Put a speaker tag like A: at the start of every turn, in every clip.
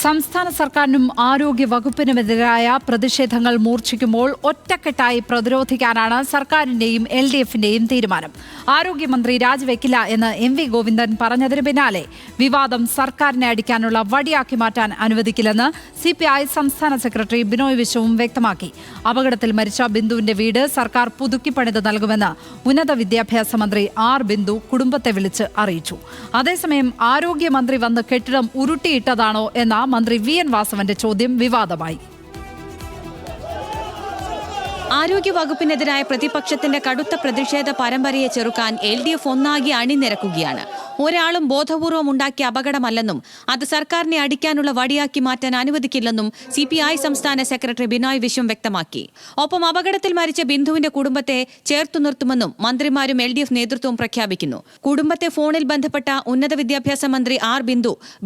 A: സംസ്ഥാന സർക്കാരിനും ആരോഗ്യ വകുപ്പിനുമെതിരായ പ്രതിഷേധങ്ങൾ മൂർച്ഛിക്കുമ്പോൾ ഒറ്റക്കെട്ടായി പ്രതിരോധിക്കാനാണ് സർക്കാരിന്റെയും LDFന്റെയും തീരുമാനം. ആരോഗ്യമന്ത്രി രാജിവെക്കില്ല എന്ന് MV ഗോവിന്ദൻ പറഞ്ഞതിന് പിന്നാലെ വിവാദം സർക്കാരിനെ അടിക്കാനുള്ള വടിയാക്കി മാറ്റാൻ അനുവദിക്കില്ലെന്ന് CPI സംസ്ഥാന സെക്രട്ടറി ബിനോയ് വിശ്വവും വ്യക്തമാക്കി. അപകടത്തിൽ മരിച്ച ബിന്ദുവിന്റെ വീട് സർക്കാർ പുതുക്കിപ്പണിത് നൽകുമെന്ന് ഉന്നത വിദ്യാഭ്യാസ മന്ത്രി R ബിന്ദു കുടുംബത്തെ വിളിച്ച് അറിയിച്ചു. അതേസമയം ആരോഗ്യമന്ത്രി വന്ന് കെട്ടിടം ഉരുട്ടിയിട്ടതാണോ എന്ന മന്ത്രി VN വാസവന്റെ ചോദ്യം വിവാദമായി.
B: ആരോഗ്യ വകുപ്പിനെതിരായ പ്രതിപക്ഷത്തിന്റെ കടുത്ത പ്രതിഷേധ പരമ്പരയെ ചെറുക്കാൻ LDF ഒന്നാകെ അണിനിരക്കുകയാണ്. ഒരാളും ബോധപൂർവം ഉണ്ടാക്കിയ അപകടമല്ലെന്നും അത് സർക്കാരിനെ അടിക്കാനുള്ള വടിയാക്കി മാറ്റാൻ അനുവദിക്കില്ലെന്നും CPI സംസ്ഥാന സെക്രട്ടറി ബിനോയ് വിശ്വം വ്യക്തമാക്കി. ഒപ്പം അപകടത്തിൽ മരിച്ച ബിന്ദുവിന്റെ കുടുംബത്തെ ചേർത്തു നിർത്തുമെന്നും മന്ത്രിമാരും LDF നേതൃത്വവും പ്രഖ്യാപിക്കുന്നു. കുടുംബത്തെ ഫോണിൽ ബന്ധപ്പെട്ട ഉന്നത വിദ്യാഭ്യാസ മന്ത്രി R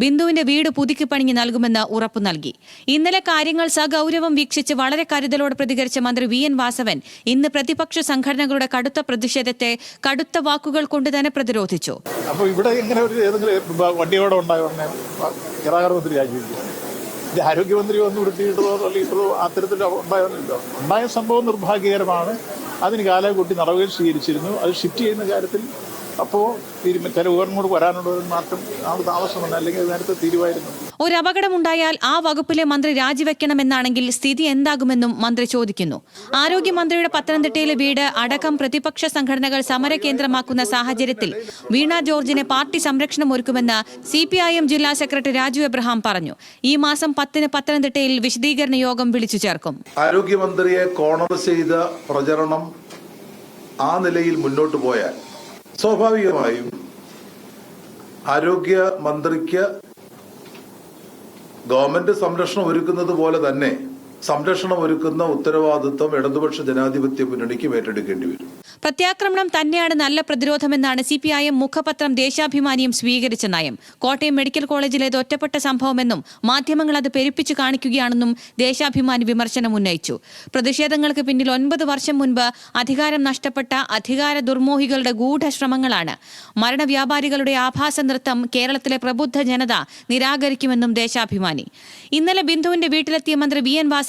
B: ബിന്ദുവിന്റെ വീട് പുതുക്കി പണിഞ്ഞു നൽകുമെന്ന് ഉറപ്പു നൽകി. ഇന്നലെ കാര്യങ്ങൾ സഗൗരവം വീക്ഷിച്ച് വളരെ കരുതലോടെ പ്രതികരിച്ച മന്ത്രി VN വാസവൻ ഇന്ന് പ്രതിപക്ഷ സംഘടനകളുടെ കടുത്ത പ്രതിഷേധത്തെ കടുത്ത വാക്കുകൾ കൊണ്ട് തന്നെ പ്രതിരോധിച്ചു.
C: അപ്പോൾ ഇവിടെ ഇങ്ങനെ ഒരു ഏതെങ്കിലും വണ്ടിയോടെ ഉണ്ടാകുന്ന ഗതാഗതമന്ത്രി രാജിവെക്കുക, ആരോഗ്യമന്ത്രി വന്ന് ഉടുത്തിയിട്ടതോ തള്ളിയിട്ടതോ അത്തരത്തിൽ ഉണ്ടായിരുന്നില്ല. ഉണ്ടായ സംഭവം നിർഭാഗ്യകരമാണ്. അതിന് കാലകൂട്ടി നടപടികൾ സ്വീകരിച്ചിരുന്നു. അത് ഷിഫ്റ്റ് ചെയ്യുന്ന കാര്യത്തിൽ അപ്പോൾ ചില ഉപകരണങ്ങൾ വരാനുള്ളത് മാത്രം താമസമുണ്ട്, അല്ലെങ്കിൽ നേരത്തെ തീരുമായിരുന്നു.
B: ഒരു അപകടമുണ്ടായാൽ ആ വകുപ്പിലെ മന്ത്രി രാജിവെക്കണമെന്നാണെങ്കിൽ സ്ഥിതി എന്താകുമെന്നും മന്ത്രി ചോദിക്കുന്നു. ആരോഗ്യമന്ത്രിയുടെ പത്തനംതിട്ടയിലെ വീട് അടക്കം പ്രതിപക്ഷ സംഘടനകൾ സമരകേന്ദ്രമാക്കുന്ന സാഹചര്യത്തിൽ വീണ ജോർജിനെ പാർട്ടി സംരക്ഷണം ഒരുക്കുമെന്ന് CPIM ജില്ലാ സെക്രട്ടറി രാജു എബ്രഹാം പറഞ്ഞു. ഈ മാസം 10-ന് പത്തനംതിട്ടയിൽ വിശദീകരണ യോഗം വിളിച്ചു ചേർക്കും.
D: ആരോഗ്യമന്ത്രിയെ കോർണർ ചെയ്ത പ്രചരണം ആ നിലയിൽ മുന്നോട്ട് പോയാൽ സ്വാഭാവികമായും ആരോഗ്യമന്ത്രിക്ക് ഗവൺമെന്റ് സംരക്ഷണം ഒരുക്കുന്നത് പോലെ തന്നെ സംരക്ഷണം ഒരുക്കുന്ന ഉത്തരവാദിത്വം ഇടതുപക്ഷ ജനാധിപത്യ മുന്നണിക്ക് ഏറ്റെടുക്കേണ്ടി വരും.
B: പ്രത്യാക്രമണം തന്നെയാണ് നല്ല പ്രതിരോധമെന്നാണ് CPIM മുഖപത്രം ദേശാഭിമാനിയും സ്വീകരിച്ച നയം. കോട്ടയം മെഡിക്കൽ കോളേജിലേത് ഒറ്റപ്പെട്ട സംഭവമെന്നും മാധ്യമങ്ങൾ അത് പെരുപ്പിച്ചു കാണിക്കുകയാണെന്നും ദേശാഭിമാനി വിമർശനം ഉന്നയിച്ചു. പ്രതിഷേധങ്ങൾക്ക് പിന്നിൽ 9 വർഷം മുൻപ് അധികാരം നഷ്ടപ്പെട്ട അധികാര ദുർമോഹികളുടെ ഗൂഢശ്രമങ്ങളാണ്. മരണവ്യാപാരികളുടെ ആഭാസ നൃത്തം കേരളത്തിലെ പ്രബുദ്ധ ജനത നിരാകരിക്കുമെന്നും ദേശാഭിമാനി. ഇന്നലെ ബിന്ദുവിന്റെ വീട്ടിലെത്തിയ മന്ത്രി VN വാസവൻ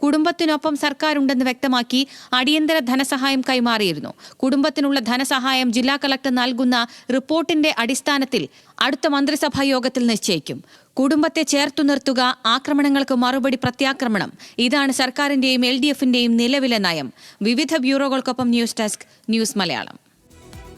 B: കുടുംബത്തിനൊപ്പം സർക്കാരുണ്ടെന്ന് വ്യക്തമാക്കി അടിയന്തര ധനസഹായം കൈമാറിയിരുന്നു. കുടുംബത്തിനുള്ള ധനസഹായം ജില്ലാ കളക്ടർ നൽകുന്ന റിപ്പോർട്ടിന്റെ അടിസ്ഥാനത്തിൽ അടുത്ത മന്ത്രിസഭാ യോഗത്തിൽ നിശ്ചയിക്കും. കുടുംബത്തെ ചേർത്തു നിർത്തുക, ആക്രമണങ്ങൾക്ക് മറുപടി പ്രത്യാക്രമണം, ഇതാണ് സർക്കാരിന്റെയും LDFന്റെയും നിലവിലെ നയം. വിവിധ ബ്യൂറോകൾക്കൊപ്പം ന്യൂസ് ഡെസ്ക്, ന്യൂസ് മലയാളം.